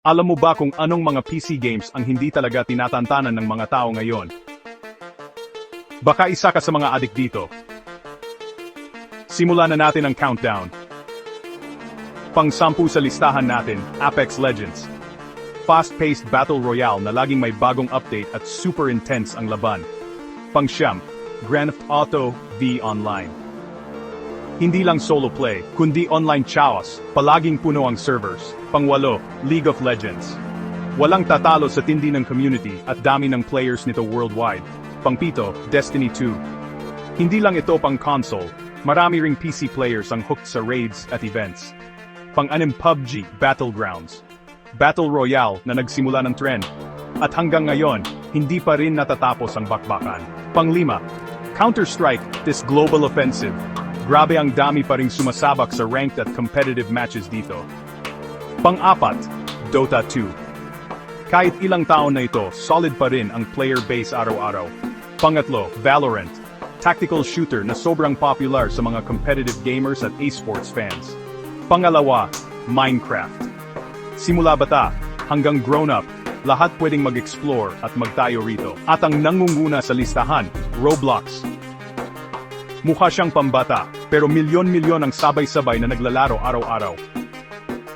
Alam mo ba kung anong mga PC games ang hindi talaga tinatantanan ng mga tao ngayon? Baka isa ka sa mga adik dito. Simulan na natin ang countdown. Pang-10 sa listahan natin, Apex Legends. Fast-paced battle royale na laging may bagong update at super intense ang laban. Pang-9, Grand Theft Auto V Online. Hindi lang solo play, kundi online chaos, palaging puno ang servers. Pang-8, League of Legends. Walang tatalo sa tindi ng community at dami ng players nito worldwide. Pang-7, Destiny 2. Hindi lang ito pang console, marami ring PC players ang hooked sa raids at events. Pang-6, PUBG Battlegrounds. Battle Royale na nagsimula ng trend. At hanggang ngayon, hindi pa rin natatapos ang bakbakan. Pang-5, Counter-Strike, this global offensive. Grabe ang dami pa ring sumasabak sa ranked at competitive matches dito. Pang-4, Dota 2. Kahit ilang taon na ito, solid pa rin ang player base araw-araw. Pang-3, Valorant. Tactical shooter na sobrang popular sa mga competitive gamers at esports fans. Pang-2, Minecraft. Simula bata, hanggang grown-up, lahat pwedeng mag-explore at magtayo rito. At ang nangunguna sa listahan, Roblox. Mukha siyang pambata, pero milyon-milyon ang sabay-sabay na naglalaro araw-araw.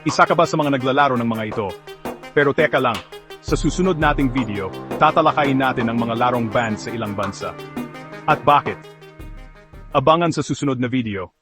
Isa ka ba sa mga naglalaro ng mga ito? Pero teka lang, sa susunod nating video, tatalakayin natin ang mga larong banned sa ilang bansa. At bakit? Abangan sa susunod na video.